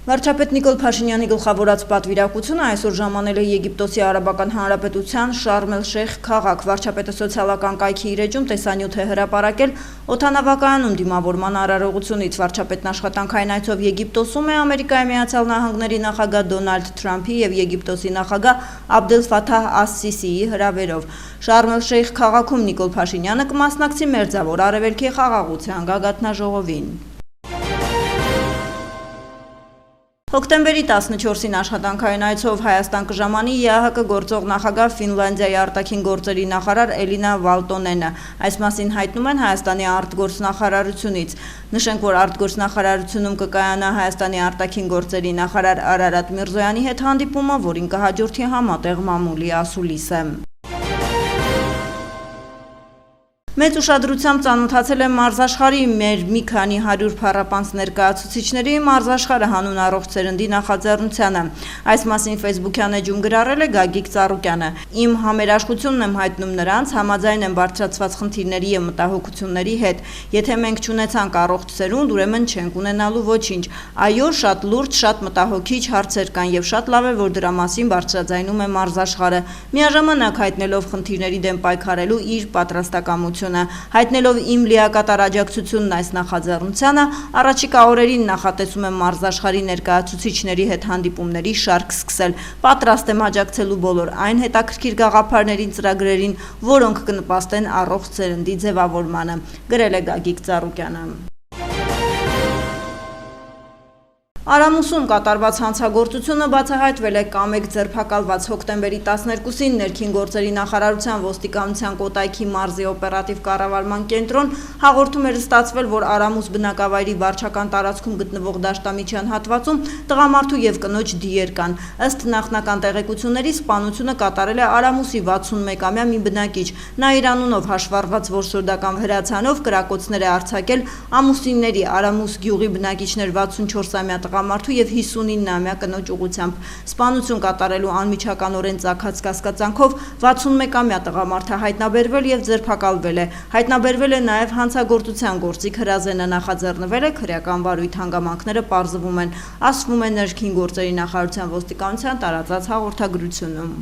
Վարչապետ Նիկոլ Փաշինյանի գլխավորած պատվիրակությունը այսօր ժամանել է Եգիպտոսի Արաբական Հանրապետության Շարմ էլ-Շեյխ քաղաք։ Վարչապետը սոցիալական կայքի իր էջում տեսանյութ է հրապարակել օդանավակայանում դիմավորման արարողությունից։ Վարչապետն աշխատանքային այցով Եգիպտոսում է Ամերիկայի Միացյալ Նահանգների նախագահ Դոնալդ Թրամփի եւ Եգիպտոսի նախագահ Աբդել Ֆաթահ Աս-Սիսիի հրավերով։ Շարմ էլ-Շեյխ քաղաքում Նիկոլ Փաշինյանը կմասնակցի Մերձավոր Արևելքի խաղաղության գագաթնաժողովին։ Հոկտեմբերի 14-ին աշխատանքային այցով Հայաստան կժամանի ԵԱՀԿ գործող նախագահ Ֆինլանդիայի արտաքին գործերի նախարար Էլինա Վալտոնենը։ Այս մասին հայտնում են Հայաստանի արտգործնախարարությունից։ Նշենք, որ արտգործնախարարությունում կկայանա Հայաստանի արտաքին գործերի նախարար Արարատ Միրզոյանի հետ հանդիպումը, որին կհաջորդի համատեղ մամուլի ասուլիսը։ Մեծ ուշադրությամբ ծանոթացել է մարզաշխարհի մեր մի քանի 100 փառապանց ներկայացուցիչների մարզաշխարհը հանուն առողջ սերնդի նախաձեռնությանը։ Այս մասին Facebook-յան էջում գրառել է Գագիկ Ծառուկյանը։ Իմ համերաշխությունն եմ հայտնում նրանց, համաձայն եմ բարձրացված խնդիրների եւ մտահոգությունների հետ։ Եթե մենք չունեցանք առողջ սերունդ, ուրեմն չենք ունենալու ոչինչ։ Այո, շատ լուրջ, շատ մտահոգիչ հարցեր կան եւ շատ լավ է, որ դրա մասին բարձրաձայնում է մարզաշխարհը, միաժամանակ հայտնելով խնդիրների դեմ պայքարելու իր պատրաստակամությունը։ Հայտնելով իմ լիակատար աջակցությունն այս նախաձեռնությանը, առաջիկա օրերին նախատեսում եմ մարզաշխարհի ներկայացուցիչների հետ հանդիպումների շարք սկսել։ Պատրաստ եմ աջակցելու բոլոր այն հետաքրքիր գաղափարներին, ծրագրերին, որոնք կնպաստեն առողջ սերնդի ձևավորմանը, գրել է Գագիկ Ծառուկյանը։ Արամուսում կատարված հանցագործությունը բացահայտվել է կամեկ ձերբակալված։ Հոկտեմբերի 12-ին ներքին գործերի նախարարության ոստիկանության Կոտայքի մարզի օպերատիվ կառավարման կենտրոն հաղորդում էր ստացվել, որ Արամուս բնակավայրի վարչական տարածքում գտնվող դաշտամիջյան հատվածում տղամարդու եւ կնոջ դիեր կան։ Ըստ նախնական տեղեկությունների սպանությունը կատարել է Արամուսի 61-ամյա մի բնակիչ։ Նա իր անունով հաշվառված որսորդական հրացանով կրակոցներ է արձակել ամուսինների Արամուս գյուղի բնակիչներ 64-ամյա տղամարդու եւ 59-ամյա կնոջ ուղղությամբ։ Սպանություն կատարելու անմիջականորեն ծագած կասկածանքով 61-ամյա տղամարդը հայտնաբերվել եւ ձերբակալվել է։ Հայտնաբերվել է նաեւ հանցագործության գործիք հրազենը, նախաձեռնվել է քրեական վարույթ, հանգամանքները պարզվում են, ասվում է ներքին գործերի նախարարության ոստիկանության տարածած հաղորդագրությունում։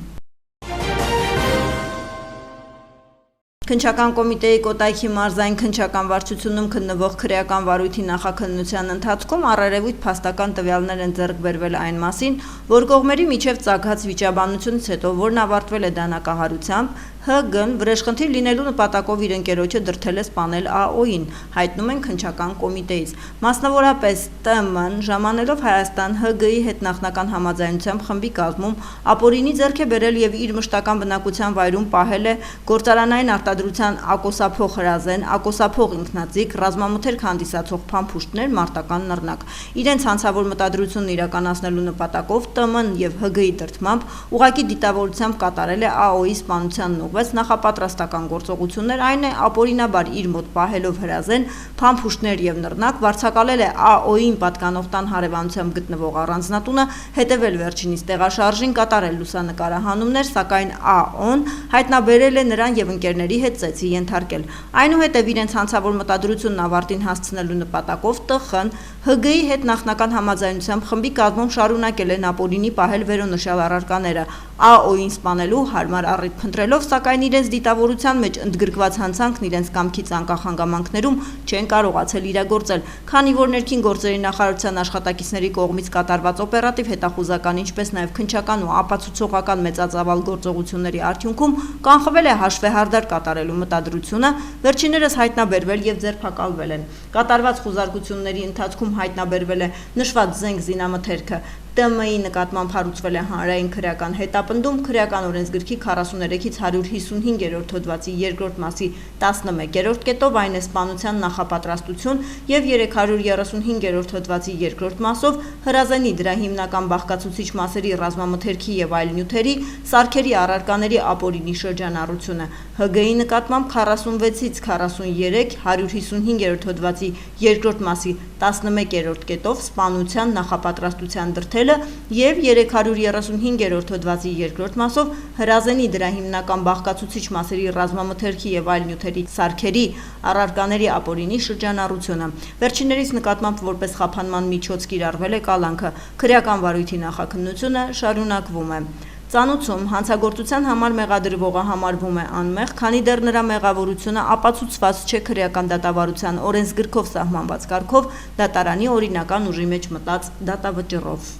Քննչական կոմիտեի Կոտայքի մարզային քննչական վարչությունում քննվող քրեական վարույթի նախաքննության ընթացքում առերևույթ փաստական տվյալներ են ձեռք բերվել այն մասին, որ կողմերի միջև ծագած վիճաբանությունից հետո, որն ավարտվել է դանակահարությամբ, ՀԳ-ն վրեժխնդիր լինելու նպատակով իր ընկերոջը դրդել է սպանել ԱՕ-ին, հայտնում են քննչական կոմիտեից։ Մասնավորապես ՏՄ-ն ժամանելով Հայաստան ՀԳ-ի հետ նախնական համաձայնությամբ խմբի կազմում ապօրինի ձեռք է բերել եւ իր մշտական բնակության վայրում պահել է գործարանային արտադրության ակոսափող հրազեն, ակոսափող ինքնաձիգ, ռազմամթերք հանդիսացող փամփուշտներ, մարտական նռնակ։ Իրենց հանցավոր մտադրությունն իրականացնելու նպատակով ՏՄ-ն եւ ՀԳ-ի դրդմամբ ուղղակի դիտավորությամբ կատարել է ԱՕ-ի սպանության նախապատրաստական գործողություններ, այն է ապօրինաբար իր մոտ պահելով հրազեն, փամփուշտներ եւ նռնակ վարձակալել է ԱՕ-ին պատկանող տան հարևանությամբ գտնվող առանձնատունը, հետևել վերջինիս տեղաշարժին, կատարել լուսանկարահանումներ, սակայն ԱՕ-ն հայտնաբերել է նրան եւ ընկերների հետ ծեծի ենթարկել։ Այնուհետև իրենց հանցավոր մտադրությունն ավարտին հասցնելու նպատակով ՏԽ-ն ՀԳ-ի հետ նախնական համաձայնությամբ խմբի կազմում շարունակել են ապօրինի պահել վերոնշյալ առարկաները, ԱՕ-ին սպանելու հարմար առիթ փնտրելով, սակայն իրենց դիտավորության մեջ ընդգրկված հանցանքն իրենց կամքից անկախ հանգամանքներում չեն կարողացել իրագործել, քանի որ ներքին գործերի նախարարության աշխատակիցների կողմից կատարված օպերատիվ հետախուզական, ինչպես նաև քննչական ու ապացուցողական մեծածավալ գործողությունների արդյունքում կանխվել է հաշվեհարդար կատարելու մտադրությունը, վերջիններս հայտնաբերվել եւ ձերբակալվել են։ Կատարված խուզարկությունների ընթացքում հայտնաբերվել է նշված զենք զինամթերքը, ՏՄ-ի նկատմամբ հարուցվել է հանրային քրեական հետապնդում, քրեական օրենսգրքի 43-ից 155-րդ հոդվածի 2-րդ մասի 11-րդ կետով, այն է սպանության նախապատրաստություն եւ 335-րդ հոդվածի 2-րդ մասով հրազենի դրա հիմնական բաղկացուցիչ մասերի ռազմամթերքի եւ այլ նյութերի, սարքերի առարկաների ապօրինի շրջանառությունը, ՀԳ-ի նկատմամբ 46-ից 43 155-րդ հոդվածի 2-րդ մասի 11-րդ կետով սպանության նախապատրաստության դրդել հոդվածահարթելը և 335-րդ հոդվածի երկրորդ մասով հրազենի դրա հիմնական բաղկացուցիչ մասերի ռազմամթերքի և այլ նյութերի սարքերի առարկաների ապօրինի շրջանառությունը։ Վերջիններիս նկատմամբ որպես խափանման միջոց կիրառվել է կալանքը, քրեական վարույթի նախաքննությունը շարունակվում է։ Ծանուցում հանցագործության համար մեղադրվողը համարվում է անմեղ, քանի դեռ նրա մեղավորությունը ապացուցված չէ քրեական դատավարության օրենսգրքով սահմանված կարգով դատարանի օրինական ուժի մեջ մտած դատավճռով։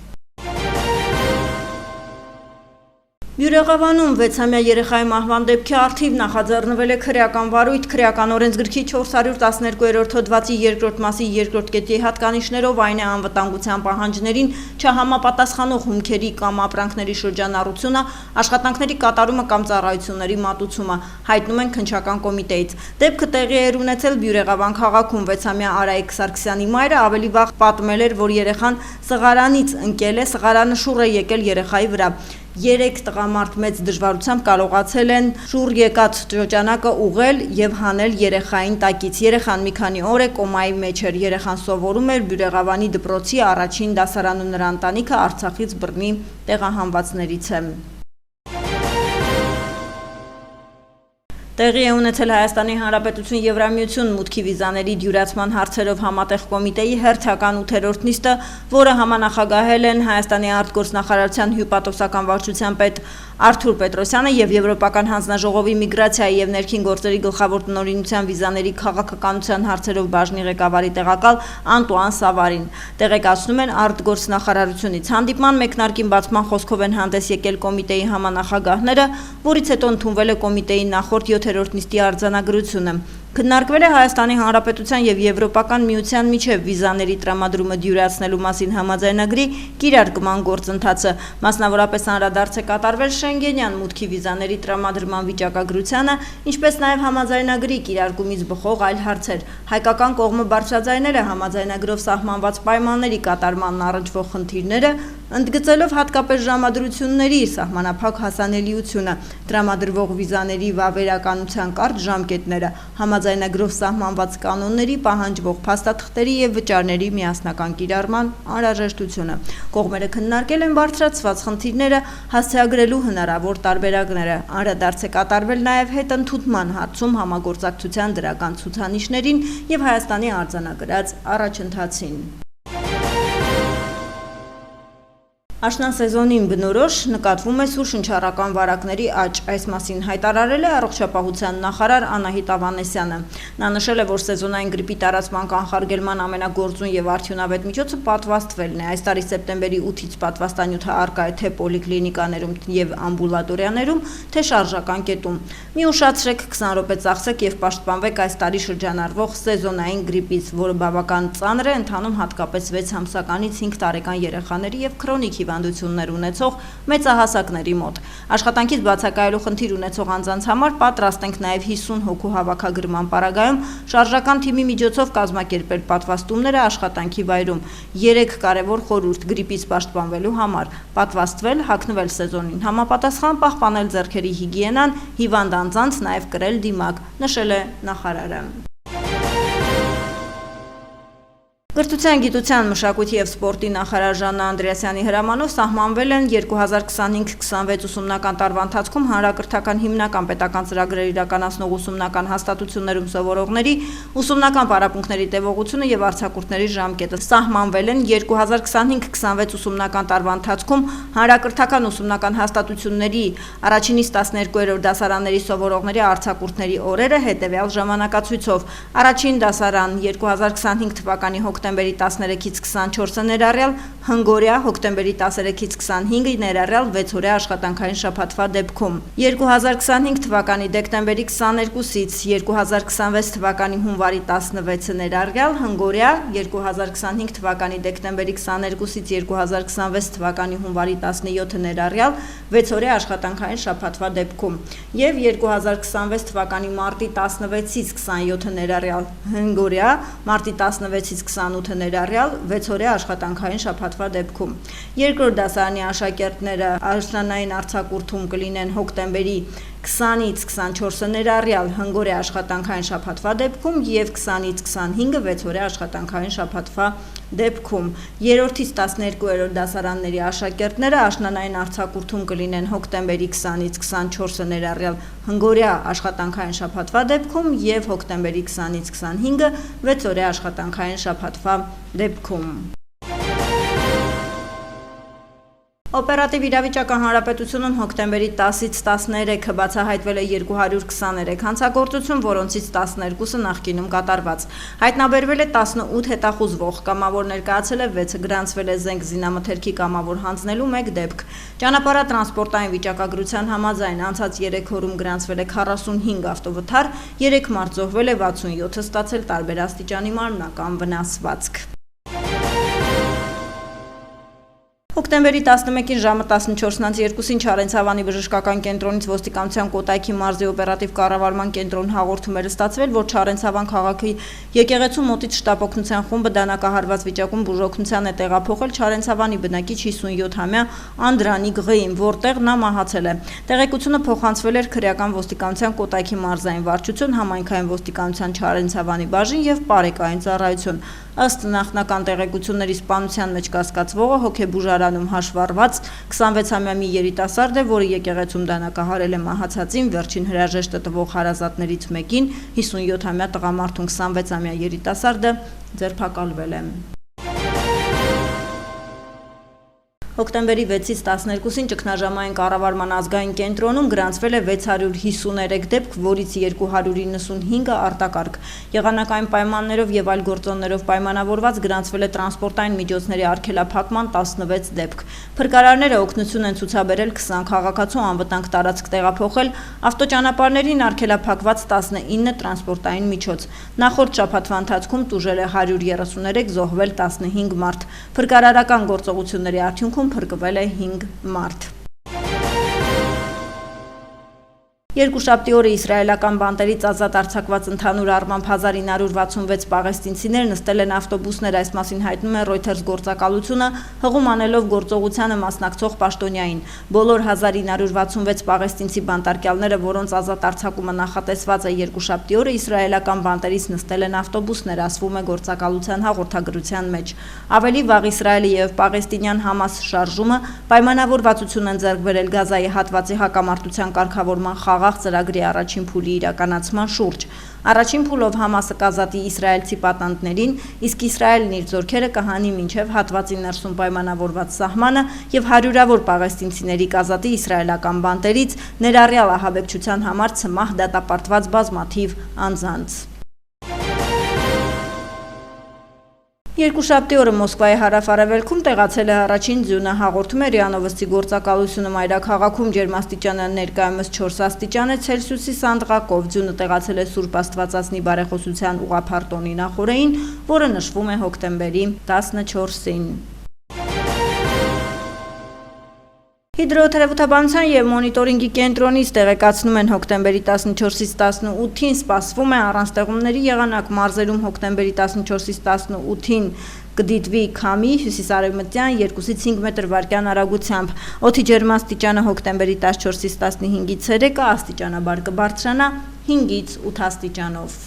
Բյուրեղավանում 6-ամյա երեխայի մահվան դեպքի առթիվ նախաձեռնվել է քրեական վարույթ քրեական օրենսգրքի 412-րդ հոդվածի երկրորդ մասի երկրորդ կետի հատկանիշներով, այն է անվտանգության պահանջներին չհամապատասխանող հումքերի կամ ապրանքների շրջանառությունը, աշխատանքների կատարումը կամ ծառայությունների մատուցումը, հայտնում են քննչական կոմիտեից։ Դեպքը տեղի էր ունեցել Բյուրեղավան քաղաքում։ 6-ամյա Արայիկ Սարգսյանի մայրը ավելի վաղ պատմել էր, որ երեխան սղարանից ընկել է, սղարանը շուռ է եկել երեխայի վրա։ 3 տղամարդ մեծ դժվարությամբ կարողացել են շուռ եկած շրջանակը ուղղել եւ հանել երեխային տակից։ Երեխան մի քանի օր է կոմայի մեջ էր։ Երեխան սովորում էր Բյուրեղավանի դպրոցի առաջին դասարանում, նրա ընտանիքը Արցախից բռնի տեղահանվածներից է։ Տեղի է ունեցել Հայաստանի Հանրապետություն Եվրամիություն մուտքի վիզաների դյուրացման հարցերով համատեղ կոմիտեի հերթական 8-րդ նիստը, որը համանախագահել են Հայաստանի արտգործնախարարության հյուպատոսական վարչության պետ Արթուր Պետրոսյանը և Եվրոպական հանձնաժողովի միգրացիայի և ներքին գործերի գլխավոր տնօրինության վիզաների քաղաքականության հարցերով բաժնի ղեկավարի տեղակալ Անտուան Սավարին։ Տեղեկացնում են արտգործնախարարությունից։ Հանդիպման մեկնարկին բացման խոսքով են հանդես եկել կոմիտեի համանախագահները, որից հետո ընդունվել է կոմիտեի նախորդ 7-րդ նիստի արձանագրությունը։ Քննարկվել է Հայաստանի Հանրապետության և Եվրոպական միության միջև վիզաների տրամադրումը դյուրացնելու մասին համաձայնագրի կիրարկման գործընթացը։ Մասնավորապես անդրադարձ է կատարվել Շենգենյան մուտքի վիզաների տրամադրման վիճակագրությանը, ինչպես նաև համաձայնագրի կիրարկումից բխող այլ հարցեր։ Հայկական կողմը բարձրաձայնել է համաձայնագրով սահմանված պայմանների կատարմանն առնչվող խնդիրները, ընդգծելով հատկապես ժամադրությունների սահմանափակ հասանելիությունը, տրամադրվող վիզաների վավերականության կարճ ժամկետները, համաձայնագրով սահմանված կանոնների, պահանջվող փաստաթղթերի և վճարների միասնական կիրառման անհրաժեշտությունը։ Կողմերը քննարկել են բարձրացված խնդիրները, հասցեագրելու հնարավոր տարբերակները։ Անդրադարձ է կատարվել նաև հետընդունման հարցում համագործակցության դրական ցուցանիշներին և Հայաստանի արձանագրած առաջընթացին։ Աշնան բնորոշ նկատվում է սուր շնչառական վարակների աճ։ Այս մասին հայտարարել է առողջապահության նախարար Անահիտ Ավանեսյանը։ Նա նշել է, որ սեզոնային գրիպի տարածման կանխարգելման ամենագործուն և արդյունավետ միջոցը պատվաստվելն է։ Այս տարի սեպտեմբերի 8-ից պատվաստանյութը առկա է թե պոլիկլինիկաներում և ամբուլատորիաներում, թե շարժական կետում։ Մի ուշացրեք, 20 րոպե ծախսեք և պաշտպանվեք այս տարի շրջանառվող սեզոնային գրիպից, որը բավական ծանր է, ընթանում հատկապես 6 ամսականից 5 տարեկան երեխաների և քրոնիկ հիվանդություններ ունեցող մեծահասակների մոտ։ Աշխատանքից բացակայելու խնդիր ունեցող անձանց համար պատրաստ ենք նաև 50 հոգու հավաքագրման պարագայում շարժական թիմի միջոցով կազմակերպել պատվաստումները աշխատանքի վայրում։ 3 կարևոր խորհուրդ գրիպից պաշտպանվելու համար՝ պատվաստվել, հագնվել սեզոնին համապատասխան, պահպանել ձեռքերի հիգիենան, հիվանդ անձանց նաև կրել դիմակ, նշել է նախարարը։ Կրթության, գիտության, մշակույթի և սպորտի նախարար Ժաննա Անդրեասյանի հրամանով սահմանվել են 2025-26 ուսումնական տարվա ընթացքում հանրակրթական հիմնական պետական ծրագրեր իրականացնող ուսումնական հաստատություններում սովորողների ուսումնական պարապմունքների տևողությունը և արձակուրդների ժամկետը։ Սահմանվել են 2025-26 ուսումնական տարվա ընթացքում հանրակրթական ուսումնական հաստատությունների առաջինից 12-րդ դասարանների սովորողների արձակուրդների օրերը հետևյալ ժամանակացույցով։ Առաջին դասարան 2025 թվականի հոկտեմբերի 13-ից 24-ը ներառյալ, հնգօրյա հոկտեմբերի 13-ից 25-ը ներառյալ 6-օրյա աշխատանքային շաբաթվա դեպքում։ 2025 թվականի դեկտեմբերի 22-ից 2026 թվականի հունվարի 16-ը ներառյալ, հնգօրյա 2025 թվականի դեկտեմբերի 22-ից 2026 թվականի հունվարի 17-ը ներառյալ 6-օրյա աշխատանքային շաբաթվա դեպքում և 2026 թվականի մարտի 16-ից 27-ը ներառյալ, հնգօրյա մարտի 16-ից 28-ը ներառյալ 6-օրյա աշխատանքային շաբաթվա դեպքում։ Երկրորդ դասարանի աշակերտները աշնանային արձակուրդում կլինեն հոկտեմբերի 20-ից 24-ը ներառյալ հնգօրյա աշխատանքային շաբաթվա դեպքում և 20-ից 25-ը 6-օրյա աշխատանքային շաբաթվա դեպքում։ 3-ից 12-րդ դասարանների աշակերտները աշնանային արձակուրդում կլինեն հոկտեմբերի 20-ից 24-ը ներառյալ հնգօրյա աշխատանքային շաբաթվա դեպքում և հոկտեմբերի 20-ից 25-ը 6-օրյա աշխատանքային շաբաթվա դեպքում։ Օպերատիվ իրավիճակական հանրապետությունում հոկտեմբերի 10-ից 13-ը բացահայտվել է 223 հանցագործություն, որոնցից 12-ը նախկինում կատարված։ Հայտնաբերվել է 18 հետախուզվող, կամավոր ներկայացել է 6-ը, գրանցվել է զենք զինամթերքի կամավոր հանձնելու 1 դեպք։ Ճանապարհատրանսպորտային վիճակագրության համաձայն անցած 3 օրում գրանցվել է 45 ավտովթար, 3 մարդ զոհվել է, 67-ը ստացել տարբեր աստիճանի մարմնական վնասվածք։ Հոկտեմբերի 11-ին ժամը 14:02-ին Չարենցավանի բժշկական կենտրոնից ոստիկանության Կոտայքի մարզի օպերատիվ կառավարման կենտրոն հաղորդում էր ստացվել, որ Չարենցավան քաղաքի եկեղեցու մոտից շտապօգնության խումբը դանակահարված վիճակում բուժօգնության է տեղափոխել Չարենցավանի բնակիչ 57-ամյա Անդրանիկ Ղ-ին, որտեղ նա մահացել է։ Տեղեկությունը փոխանցվել էր քրեական ոստիկանության Կոտայքի մարզային վարչություն, համայնքային ոստիկանության Չարենցավանի բաժին և Պարեկային ծառայություն։ Ըստ նախնական տեղեկությունների սպանության մեջ կասկածվողը հոգեբուժարանում հաշվառված 26-ամյա մի երիտասարդ է, որը եկեղեցում դանակահարել է մահացածին, վերջին հրաժեշտը տվող հարազատներից մեկին, 57-ամյա տղամարդուն 26-ամյա երիտասարդը ձերբակալվել է։ Հոկտեմբերի 6-ից 12-ին ճգնաժամային կառավարման ազգային կենտրոնում գրանցվել է 653 դեպք, որից 295-ը արտակարգ։ Եղանակային պայմաններով և այլ գործոններով պայմանավորված գրանցվել է տրանսպորտային միջոցների արգելափակման 16 դեպք։ Փրկարարները օգնություն են ցուցաբերել 20 քաղաքացու անվտանգ տարածք տեղափոխել, ավտոճանապարհներին արգելափակված 19 տրանսպորտային միջոց։ Նախորդ շաբաթվա ընթացքում տուժել է 133, զոհվել 15 մարդ։ Փրկարարական գործողությունների արդյունքում փրկվել է 5 մարդ։ Երկուշաբթի օրը իսրայելական բանտերից ազատ արձակված ընդհանուր առմամբ 1966 պաղեստինցիներ նստել են ավտոբուսներ, այս մասին հայտնում է Reuters գործակալությունը, հղում անելով գործողությանը մասնակցող պաշտոնյային։ Բոլոր 1966 պաղեստինցի բանտարկյալները, որոնց ազատ արձակումը նախատեսված է երկուշաբթի օրը, իսրայելական բանտերից նստել են ավտոբուսներ, ասվում է գործակալության հաղորդագրության մեջ։ Ավելի վաղ Իսրայելի և պաղեստինյան Համաս շարժումը պայմանավորվածություն են ձեռք բերել Գազայի հատվածի հակամարտության կարգավորման խաղաղ ծրագրի առաջին փուլի իրականացման շուրջ։ Առաջին փուլով Համասը կազատի իսրայելցի պատանդներին, իսկ Իսրայելն իր զորքերը կհանի մինչև հատվածի ներսում պայմանավորված սահմանը և հարյուրավոր պաղեստինցիների կազատի իսրայելական բանտերից, ներառյալ ահաբեկչության համար ցմահ դատապարտված բազմաթիվ անձանց։ Երկուշաբթի օրը Մոսկվայի հարավ-արևելքում տեղացել է առաջին ձյունը, հաղորդում է ՌԻԱ Նովոստի գործակալությունը։ Մայրաքաղաքում ջերմաստիճանը ներկայումս 4 աստիճան է Ցելսիուսի սանդղակով, ձյունը տեղացել է Սուրբ Աստվածածնի բարեխոսության ուղղափառտոնի նախօրեին, որը նշվում է հոկտեմբերի 14-ին։ Հիդրոթերապևտաբանության և մոնիտորինգի կենտրոնից տեղեկացնում են հոկտեմբերի 14-ից 18-ին սպասվում է առանց տեղումների եղանակ, մարզերում հոկտեմբերի 14-ից 18-ին կդիտվի քամի հյուսիսարևմտյան 2-ից 5 մետր վարկյան արագությամբ, օդի ջերմաստիճանը հոկտեմբերի 14-ից 15-ի ցերեկը աստիճանաբար կբարձրանա 5-ից 8 աստիճանով։